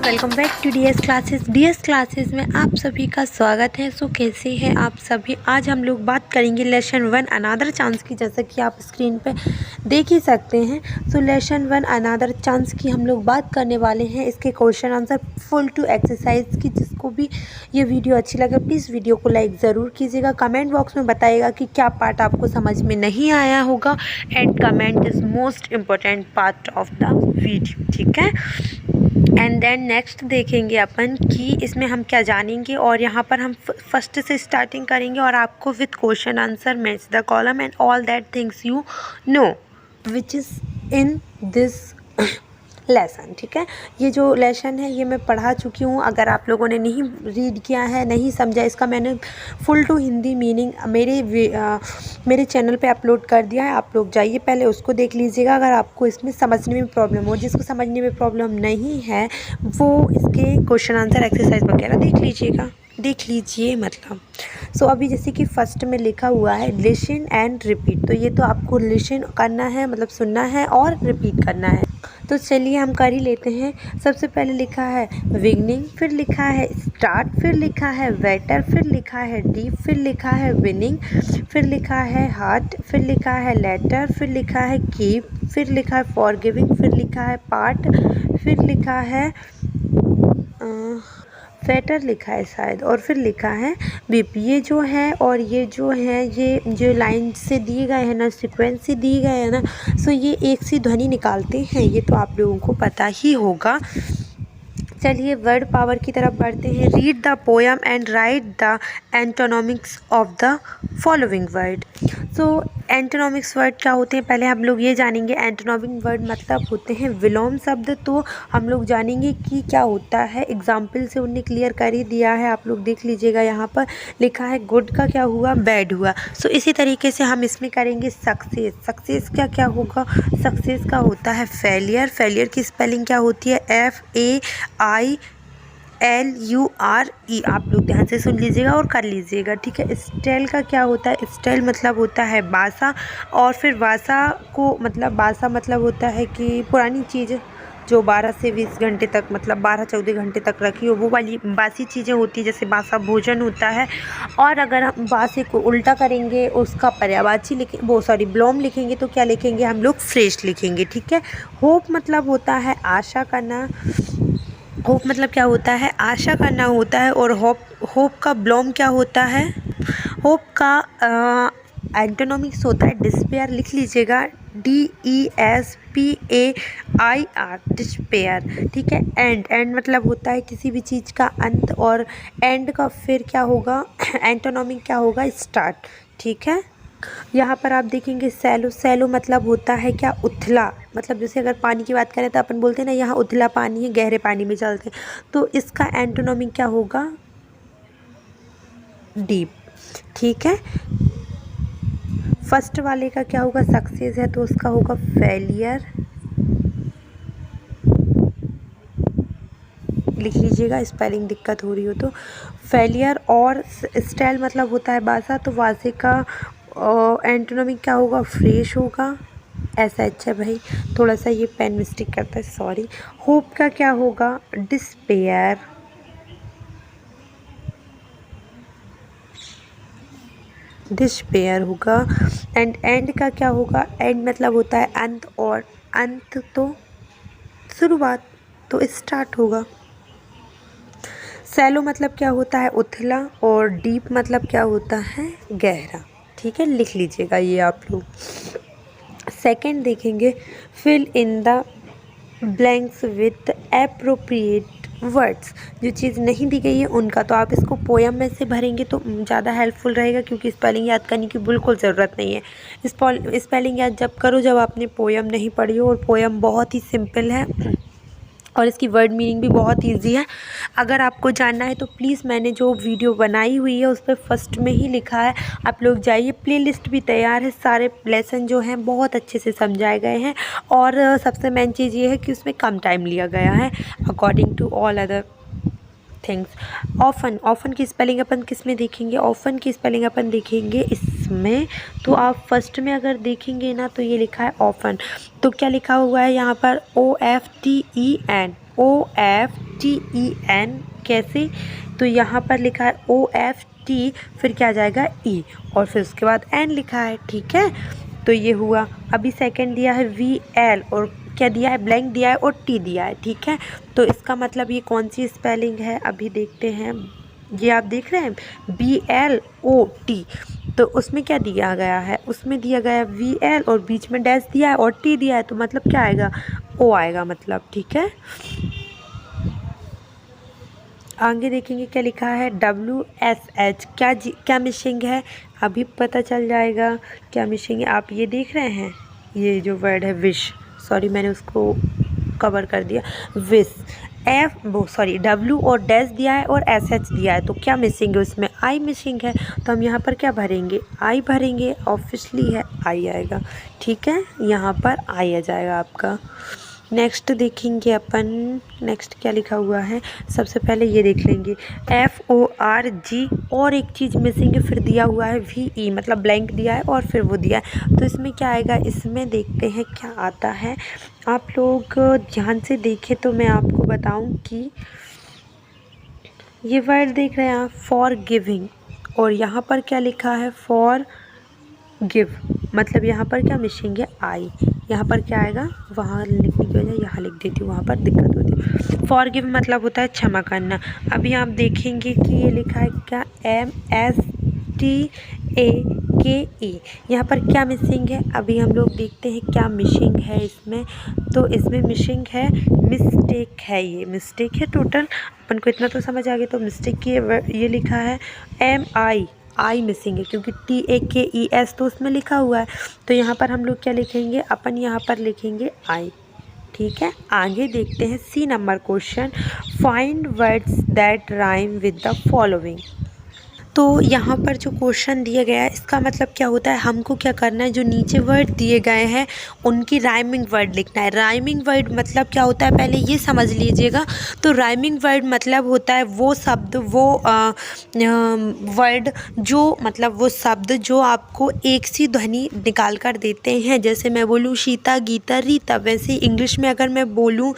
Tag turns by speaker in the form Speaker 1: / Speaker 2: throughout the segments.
Speaker 1: Welcome back to DS classes में आप सभी का स्वागत है। सो कैसे हैं आप सभी। आज हम लोग बात करेंगे लेसन 1 अनादर चांस की, जैसा कि आप स्क्रीन पे देख ही सकते हैं। सो लेसन 1 अनादर चांस की हम लोग बात करने वाले हैं। इसके question answer full to exercise की। जिसको भी ये वीडियो अच्छी लगे प्लीज़ वीडियो को लाइक ज़रूर कीजिएगा। कमेंट बॉक्स में बताइएगा कि क्या पार्ट आपको समझ में नहीं आया होगा। And comment is most important part of the video, ठीक है। एंड देन नेक्स्ट देखेंगे अपन कि इसमें हम क्या जानेंगे, और यहाँ पर हम फर्स्ट से स्टार्टिंग करेंगे और आपको with question answer match the column and all that things you know which is in this lesson, ठीक है। ये जो लेसन है ये मैं पढ़ा चुकी हूँ। अगर आप लोगों ने नहीं रीड किया है, नहीं समझा, इसका मैंने फुल टू हिंदी मीनिंग मेरे चैनल पे अपलोड कर दिया है। आप लोग जाइए पहले उसको देख लीजिएगा। अगर आपको इसमें समझने में प्रॉब्लम हो, जिसको समझने में प्रॉब्लम नहीं है वो इसके क्वेश्चन आंसर एक्सरसाइज वगैरह देख लीजिए मतलब। सो अभी जैसे कि फर्स्ट में लिखा हुआ है लिसन एंड रिपीट, तो ये तो आपको लिसन करना है, मतलब सुनना है, और रिपीट करना है। तो चलिए हम कर ही लेते हैं। सबसे पहले लिखा है बिगनिंग, फिर लिखा है स्टार्ट, फिर लिखा है वेटर, फिर लिखा है डीप, फिर लिखा है विनिंग, फिर लिखा है हार्ट, फिर लिखा है लेटर, फिर लिखा है कीप, फिर लिखा है फॉरगिविंग, फिर लिखा है पार्ट, फिर लिखा है फेटर लिखा है शायद, और फिर लिखा है बीप। ये जो है और ये जो लाइन से दिए गए हैं ना, सीक्वेंस से दिए गए हैं ना, सो ये एक सी ध्वनि निकालते हैं। ये तो आप लोगों को पता ही होगा। चलिए वर्ड पावर की तरफ बढ़ते हैं। Read the poem and write the antonyms of the following word. So antonyms word क्या होते हैं पहले हम लोग ये जानेंगे। एंटोनॉमिक वर्ड मतलब होते हैं विलोम शब्द। तो हम लोग जानेंगे कि क्या होता है। एग्जाम्पल से उन्हें क्लियर कर ही दिया है, आप लोग देख लीजिएगा। यहाँ पर लिखा है गुड का क्या हुआ, बैड हुआ। सो इसी तरीके से हम इसमें करेंगे सक्सेस। सक्सेस का क्या होगा, सक्सेस का होता है फेलियर। फेलियर की स्पेलिंग क्या होती है, FAILURE। आप लोग ध्यान से सुन लीजिएगा और कर लीजिएगा, ठीक है। स्टाइल का क्या होता है, स्टाइल मतलब होता है बासा। और फिर बासा मतलब होता है कि पुरानी चीज़ जो 12 से 20 घंटे तक, मतलब 12-14 घंटे तक रखी हो, वो वाली बासी चीज़ें होती है, जैसे बासा भोजन होता है। और अगर हम बासे को उल्टा करेंगे, उसका पर्यायवाची ब्लोम लिखेंगे तो क्या लिखेंगे हम लोग, फ्रेश लिखेंगे, ठीक है। होप मतलब होता है आशा करना। होप मतलब क्या होता है, आशा करना होता है। और होप का ब्लोम क्या होता है, होप का एंटोनॉमिक्स होता है डिस्पेयर। लिख लीजिएगा DESPAIR, डिस्पेयर, ठीक है। एंड मतलब होता है किसी भी चीज़ का अंत, और एंड का फिर क्या होगा, एंटोनॉमिक क्या होगा, स्टार्ट, ठीक है। यहाँ पर आप देखेंगे सैलो। सैलो मतलब होता है क्या, उथला। मतलब जैसे अगर पानी की बात करें तो अपन बोलते हैं ना यहाँ उथला पानी है, गहरे पानी में चलते हैं, तो इसका एंटोनॉमिक क्या होगा, डीप, ठीक है। फर्स्ट वाले का क्या होगा, सक्सेस है तो उसका होगा फेलियर, लिख लीजिएगा, स्पेलिंग दिक्कत हो रही हो तो। फेलियर और स्टाइल मतलब होता है बासा, तो वासे का एंटोनॉमिक क्या होगा, फ्रेश होगा। ऐसा अच्छा भाई, थोड़ा सा ये पेन मिस्टेक करता है, सॉरी। होप का क्या होगा, डिस्पेयर। डिस्पेयर होगा। एंड का क्या होगा, एंड मतलब होता है अंत, और अंत तो शुरुआत, तो स्टार्ट होगा। सैलो मतलब क्या होता है उथला, और डीप मतलब क्या होता है गहरा, ठीक है। लिख लीजिएगा ये आप लोग। सेकंड देखेंगे, fill in the blanks with appropriate words. जो चीज़ नहीं दी गई है उनका, तो आप इसको पोएम में से भरेंगे तो ज़्यादा हेल्पफुल रहेगा, क्योंकि स्पेलिंग याद करने की बिल्कुल ज़रूरत नहीं है। स्पेलिंग याद जब करो जब आपने पोएम नहीं पढ़ी हो, और पोएम बहुत ही सिंपल है और इसकी वर्ड मीनिंग भी बहुत इजी है। अगर आपको जानना है तो प्लीज़ मैंने जो वीडियो बनाई हुई है उस पर फर्स्ट में ही लिखा है, आप लोग जाइए। प्लेलिस्ट भी तैयार है, सारे लेसन जो हैं बहुत अच्छे से समझाए गए हैं। और सबसे मेन चीज़ ये है कि उसमें कम टाइम लिया गया है according to all other things. Often की स्पेलिंग अपन किस में देखेंगे, ऑफन की स्पेलिंग अपन देखेंगे इसमें। तो आप फर्स्ट में अगर देखेंगे ना तो ये लिखा है ऑफन, तो क्या लिखा हुआ है यहाँ पर, OFTEN, OFTEN कैसे, तो यहाँ पर लिखा है OFT, फिर क्या आ जाएगा E, और फिर उसके बाद N लिखा है। ठीक है, तो ये हुआ। अभी सेकंड दिया है VL, और क्या दिया है, ब्लैंक दिया है और T दिया है। ठीक है, तो इसका मतलब ये कौन सी स्पेलिंग है अभी देखते हैं। ये आप देख रहे हैं BLOT, तो उसमें क्या दिया गया है, उसमें दिया गया है VL और बीच में डैश दिया है और T दिया है, तो मतलब क्या आएगा, O आएगा मतलब। ठीक है, आगे देखेंगे क्या लिखा है, WSH, क्या मिसिंग है, अभी पता चल जाएगा क्या मिसिंग है। आप ये देख रहे हैं, ये जो वर्ड है विश, सॉरी मैंने उसको कवर कर दिया, विश, W और डैश दिया है और SH दिया है, तो क्या मिसिंग है उसमें, I मिसिंग है, तो हम यहाँ पर क्या भरेंगे, I भरेंगे, ऑब्वियसली है I आएगा। ठीक है, यहाँ पर I आ जाएगा आपका। नेक्स्ट देखेंगे अपन, नेक्स्ट क्या लिखा हुआ है, सबसे पहले ये देख लेंगे FORG, और एक चीज़ मिसिंग है, फिर दिया हुआ है VE, मतलब ब्लैंक दिया है और फिर वो दिया है, तो इसमें क्या आएगा, इसमें देखते हैं क्या आता है। आप लोग ध्यान से देखें तो मैं आपको बताऊं कि ये वर्ड देख रहे हैं आप, फॉर गिविंग, और यहाँ पर क्या लिखा है, फॉर गिव, मतलब यहाँ पर क्या मिसिंग है, आई, यहाँ पर क्या आएगा, वहाँ लिखने की वजह यहाँ लिख देती हूँ, वहाँ पर दिक्कत होती है। फॉर गिव मतलब होता है क्षमा करना। अभी आप देखेंगे कि ये लिखा है क्या, MSTAKE, यहाँ पर क्या मिसिंग है, अभी हम लोग देखते हैं क्या मिसिंग है इसमें। तो इसमें मिसिंग है, मिस्टेक है, ये मिस्टेक है टोटल, अपन को इतना तो समझ आ गया। तो मिस्टेक की ये लिखा है आई मिसिंग है, क्योंकि TAKES तो उसमें लिखा हुआ है, तो यहाँ पर हम लोग क्या लिखेंगे, अपन यहाँ पर लिखेंगे आई। ठीक है, आगे देखते हैं C number question, find words that rhyme with the following. तो यहाँ पर जो क्वेश्चन दिया गया है, इसका मतलब क्या होता है, हमको क्या करना है, जो नीचे वर्ड दिए गए हैं उनकी राइमिंग वर्ड लिखना है। राइमिंग वर्ड मतलब क्या होता है, पहले ये समझ लीजिएगा। तो राइमिंग वर्ड मतलब होता है वो शब्द, वो वर्ड जो, मतलब वो शब्द जो आपको एक सी ध्वनि निकाल कर देते हैं। जैसे मैं बोलूँ सीता, गीता, रीता, वैसे इंग्लिश में अगर मैं बोलूँ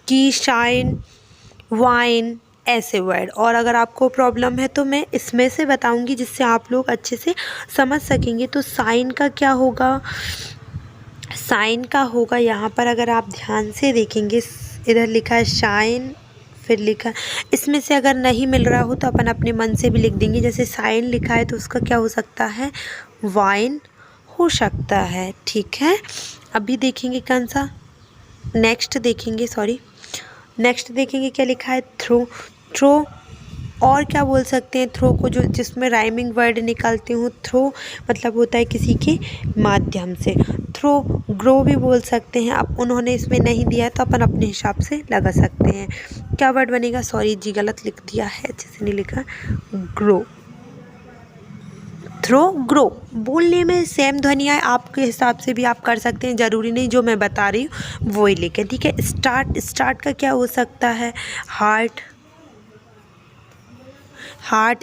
Speaker 1: कि शाइन, वाइन, ऐसे वर्ड। और अगर आपको प्रॉब्लम है तो मैं इसमें से बताऊंगी जिससे आप लोग अच्छे से समझ सकेंगे। तो साइन का क्या होगा, साइन का होगा यहाँ पर अगर आप ध्यान से देखेंगे, इधर लिखा है शाइन, फिर लिखा, इसमें से अगर नहीं मिल रहा हो तो अपन अपने मन से भी लिख देंगे। जैसे साइन लिखा है तो उसका क्या हो सकता है, वाइन हो सकता है। ठीक है, अभी देखेंगे कौन सा, नेक्स्ट देखेंगे क्या लिखा है, थ्रो, और क्या बोल सकते हैं थ्रो को, जो जिसमें राइमिंग वर्ड निकालती हूँ। थ्रो मतलब होता है किसी के माध्यम से। थ्रो, ग्रो भी बोल सकते हैं। अब उन्होंने इसमें नहीं दिया है तो अपन अपने हिसाब से लगा सकते हैं। क्या वर्ड बनेगा, सॉरी जी गलत लिख दिया है, अच्छे से नहीं लिखा, ग्रो, थ्रो, ग्रो। बोलने में सेम ध्वनियाँ है, आपके हिसाब से भी आप कर सकते हैं, ज़रूरी नहीं जो मैं बता रही हूँ वही लिखें। ठीक है, स्टार्ट का क्या हो सकता है, हार्ट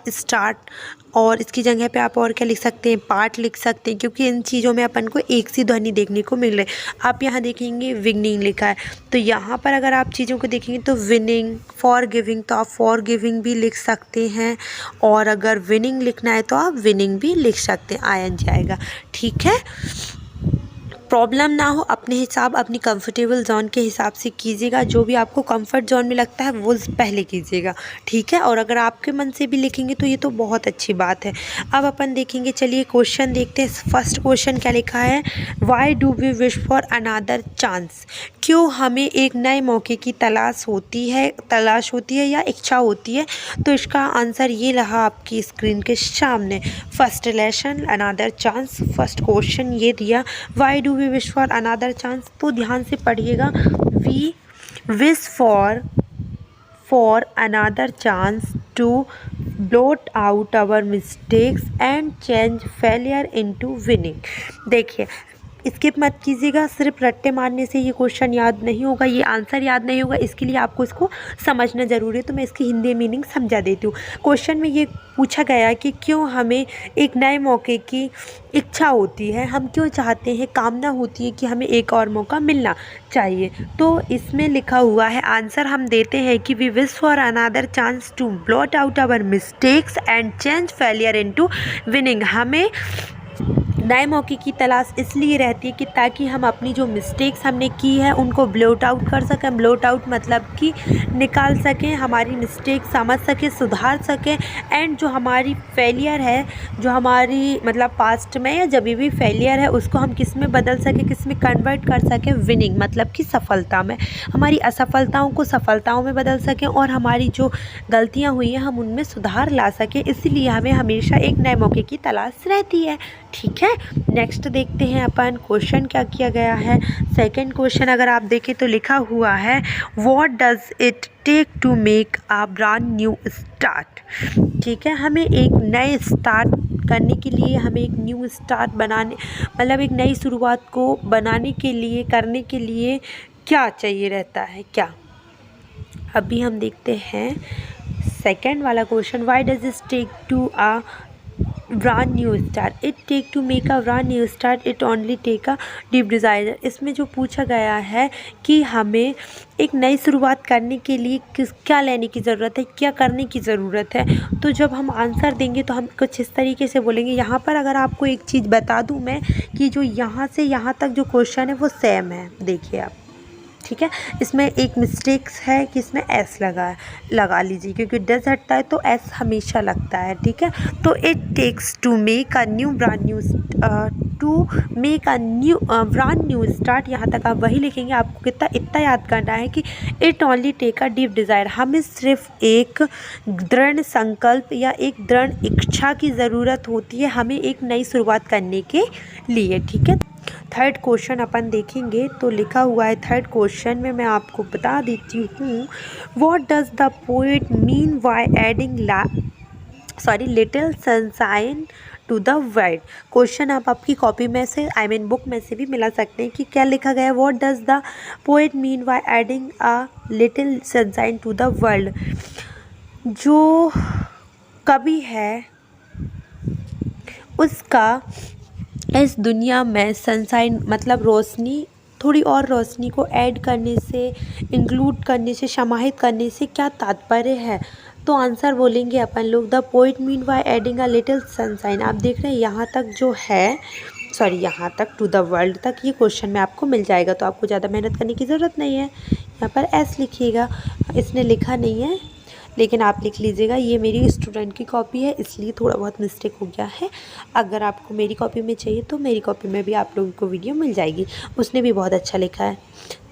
Speaker 1: स्टार्ट, और इसकी जगह पे आप और क्या लिख सकते हैं, पार्ट लिख सकते हैं, क्योंकि इन चीज़ों में अपन को एक सी ध्वनि देखने को मिल रही है। आप यहाँ देखेंगे विनिंग लिखा है, तो यहाँ पर अगर आप चीज़ों को देखेंगे तो विनिंग, फॉर गिविंग, तो आप फॉर गिविंग भी लिख सकते हैं, और अगर विनिंग लिखना है तो आप विनिंग भी लिख सकते हैं, ING आएगा। ठीक है, प्रॉब्लम ना हो, अपने हिसाब, अपनी कंफर्टेबल जोन के हिसाब से कीजिएगा। जो भी आपको कंफर्ट जोन में लगता है वो पहले कीजिएगा। ठीक है, और अगर आपके मन से भी लिखेंगे तो ये तो बहुत अच्छी बात है। अब अपन देखेंगे, चलिए क्वेश्चन देखते हैं। फर्स्ट क्वेश्चन क्या लिखा है, why do we wish for another chance, क्यों हमें एक नए मौके की तलाश होती है या इच्छा होती है। तो इसका आंसर ये रहा आपकी स्क्रीन के सामने, first lesson another chance, first question ये दिया, why do we wish for another chance. तो ध्यान से पढ़िएगा, we wish for another chance to blot out our mistakes and change failure into winning। देखिए, स्किप मत कीजिएगा। सिर्फ रट्टे मारने से ये क्वेश्चन याद नहीं होगा, ये आंसर याद नहीं होगा, इसके लिए आपको इसको समझना ज़रूरी है। तो मैं इसकी हिंदी मीनिंग समझा देती हूँ। क्वेश्चन में ये पूछा गया कि क्यों हमें एक नए मौके की इच्छा होती है, हम क्यों चाहते हैं, कामना होती है कि हमें एक और मौका मिलना चाहिए। तो इसमें लिखा हुआ है, आंसर हम देते हैं कि we wish for another chance to blot out our mistakes and change failure into winning. हमें नए मौके की तलाश इसलिए रहती है कि ताकि हम अपनी जो मिस्टेक्स हमने की है उनको ब्लॉट आउट कर सकें। ब्लॉट आउट मतलब कि निकाल सकें, हमारी मिस्टेक समझ सकें, सुधार सकें, एंड जो हमारी फेलियर है, जो हमारी मतलब पास्ट में या जब भी फेलियर है, उसको हम किस में बदल सकें, किस में कन्वर्ट कर सकें, विनिंग मतलब कि सफलता में। हमारी असफलताओं को सफलताओं में बदल सकें और हमारी जो गलतियाँ हुई हैं हम उनमें सुधार ला सकें। इसलिए हमें हमेशा एक नए मौके की तलाश रहती है। ठीक है, नेक्स्ट देखते हैं अपन क्वेश्चन क्या किया गया है। सेकंड क्वेश्चन अगर आप देखें तो लिखा हुआ है, what does it take to make a brand new start. ठीक है, हमें एक नए स्टार्ट करने के लिए, हमें एक न्यू स्टार्ट बनाने मतलब एक नई शुरुआत को बनाने के लिए, करने के लिए क्या चाहिए रहता है, क्या। अभी हम देखते हैं सेकंड वाला question, why does it take to a brand new start, it take to make a brand new start, it only take a deep desire. इसमें जो पूछा गया है कि हमें एक नई शुरुआत करने के लिए क्या लेने की ज़रूरत है, क्या करने की ज़रूरत है। तो जब हम आंसर देंगे तो हम कुछ इस तरीके से बोलेंगे। यहाँ पर अगर आपको एक चीज़ बता दूँ मैं कि जो यहाँ से यहाँ तक जो क्वेश्चन है वो सेम है, देखिए आप। ठीक है, इसमें एक मिस्टेक्स है कि इसमें एस लगा लीजिए, क्योंकि डज हटता है तो एस हमेशा लगता है। ठीक है, तो it takes to make a new brand new start, यहाँ तक आप वही लिखेंगे। आपको कितना इतना याद करना है कि it only take a deep desire, हमें सिर्फ एक दृढ़ संकल्प या एक दृढ़ इच्छा की ज़रूरत होती है हमें एक नई शुरुआत करने के लिए। ठीक है, थर्ड क्वेश्चन अपन देखेंगे तो लिखा हुआ है थर्ड क्वेश्चन में, मैं आपको बता देती हूँ, what does the poet mean by adding little sunshine to the world. Question आप आपकी कॉपी में से बुक में से भी मिला सकते हैं कि क्या लिखा गया है, what does the poet mean by adding a little sunshine to the world. जो कवि है उसका इस दुनिया में सनशाइन मतलब रोशनी, थोड़ी और रोशनी को ऐड करने से, इंक्लूड करने से, समाहित करने से क्या तात्पर्य है। तो आंसर बोलेंगे अपन लोग, the poet mean by adding a little sunshine. आप देख रहे हैं यहाँ तक जो है, यहाँ तक टू द वर्ल्ड तक ये क्वेश्चन में आपको मिल जाएगा, तो आपको ज़्यादा मेहनत करने की ज़रूरत नहीं है। यहाँ पर एस लिखिएगा, इसने लिखा नहीं है लेकिन आप लिख लीजिएगा। ये मेरी स्टूडेंट की कॉपी है इसलिए थोड़ा बहुत मिस्टेक हो गया है। अगर आपको मेरी कॉपी में चाहिए तो मेरी कॉपी में भी आप लोगों को वीडियो मिल जाएगी, उसने भी बहुत अच्छा लिखा है।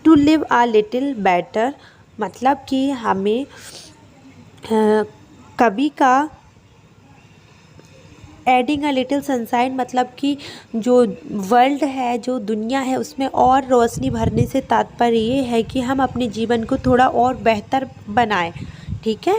Speaker 1: To live a little better मतलब कि हमें कवि का एडिंग अ लिटिल सनशाइन मतलब कि जो वर्ल्ड है, जो दुनिया है, उसमें और रोशनी भरने से तात्पर्य ये है कि हम अपने जीवन को थोड़ा और बेहतर बनाएं। ठीक है,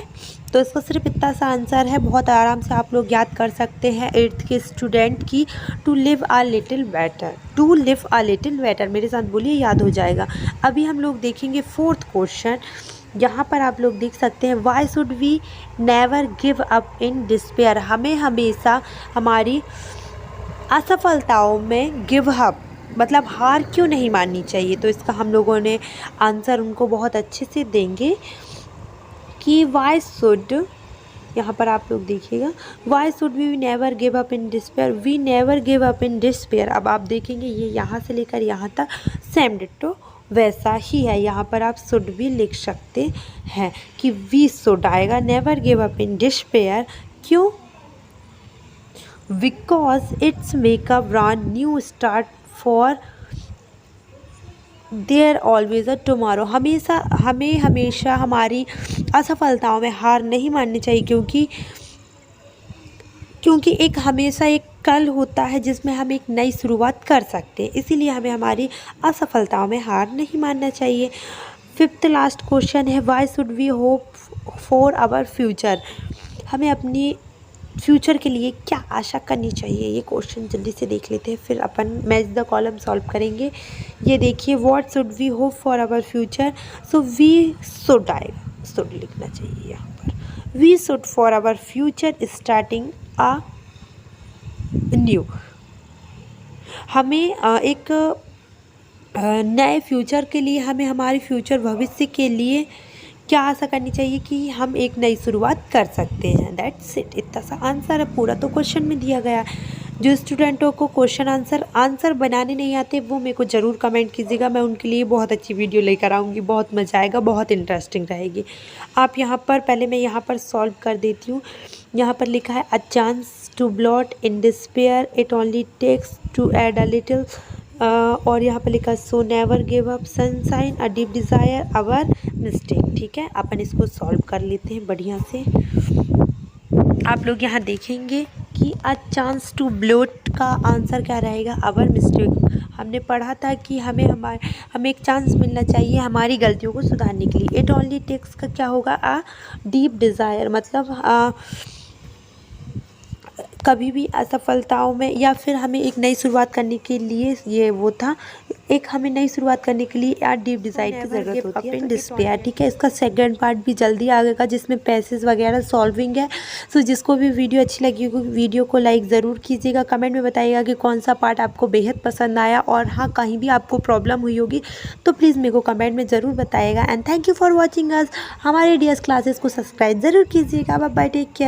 Speaker 1: तो इसका सिर्फ इतना सा आंसर है, बहुत आराम से आप लोग याद कर सकते हैं 8th के स्टूडेंट की। To live a little better, to live a little better, मेरे साथ बोलिए, याद हो जाएगा। अभी हम लोग देखेंगे फोर्थ क्वेश्चन। यहाँ पर आप लोग देख सकते हैं, why should we never give up in despair. हमें हमेशा हमारी असफलताओं में गिव अप मतलब हार क्यों नहीं माननी चाहिए। तो इसका हम लोगों ने आंसर उनको बहुत अच्छे से देंगे कि वाई शुड, यहाँ पर आप लोग देखिएगा, why should we never give up in despair, we never give up in despair. अब आप देखेंगे ये यहाँ से लेकर यहाँ तक सेम डिट्टो वैसा ही है। यहाँ पर आप शुड भी लिख सकते हैं कि वी शुड आएगा, never give up in despair. क्यों? Because it's make a brand new start for there always a tomorrow. हमें हमेशा हमारी असफलताओं में हार नहीं माननी चाहिए, क्योंकि एक हमेशा एक कल होता है जिसमें हम एक नई शुरुआत कर सकते हैं। इसीलिए हमें हमारी असफलताओं में हार नहीं मानना चाहिए। फिफ्थ लास्ट क्वेश्चन है, why should we hope for our future. हमें अपनी फ्यूचर के लिए क्या आशा करनी चाहिए, ये क्वेश्चन जल्दी से देख लेते हैं, फिर अपन मैच द कॉलम सॉल्व करेंगे। ये देखिए, what should we hope for our future, so we should should लिखना चाहिए यहाँ पर। We should for our future starting a new, हमें एक नए फ्यूचर के लिए, हमें हमारे फ्यूचर भविष्य के लिए क्या आशा करनी चाहिए कि हम एक नई शुरुआत कर सकते हैं। दैट्स इट, इतना सा आंसर है, पूरा तो क्वेश्चन में दिया गया। जो स्टूडेंटों को क्वेश्चन आंसर बनाने नहीं आते वो मेरे को ज़रूर कमेंट कीजिएगा, मैं उनके लिए बहुत अच्छी वीडियो लेकर आऊँगी, बहुत मज़ा आएगा, बहुत इंटरेस्टिंग रहेगी। आप यहाँ पर पहले मैं यहाँ पर सॉल्व कर देती हूँ। यहाँ पर लिखा है, a chance to blot in despair, it only takes to add a little, और यहाँ पर लिखा, so never give up sunshine, a deep desire our mistake. ठीक है, अपन इसको सॉल्व कर लेते हैं बढ़िया से। आप लोग यहाँ देखेंगे कि अ चांस टू ब्लोट का आंसर क्या रहेगा, अवर मिस्टेक। हमने पढ़ा था कि हमें एक चांस मिलना चाहिए हमारी गलतियों को सुधारने के लिए। इट ओनली टेक्स का क्या होगा, अ डीप डिज़ायर, मतलब कभी भी असफलताओं में, या फिर हमें एक नई शुरुआत करने के लिए, ये वो था, एक हमें नई शुरुआत करने के लिए यार डीप डिज़ाइन की ज़रूरत होती है, डिस्पेयर। ठीक है, इसका सेकंड पार्ट भी जल्दी आएगा जिसमें पैसेज वगैरह सॉल्विंग है। सो जिसको भी वीडियो अच्छी लगी होगी वीडियो को लाइक ज़रूर कीजिएगा, कमेंट में बताइएगा कि कौन सा पार्ट आपको बेहद पसंद आया, और हाँ कहीं भी आपको प्रॉब्लम हुई होगी तो प्लीज़ मेरे को कमेंट में ज़रूर बताइएगा। And thank you for watching us. हमारे DS क्लासेस को सब्सक्राइब ज़रूर कीजिएगा। Bye bye, take care.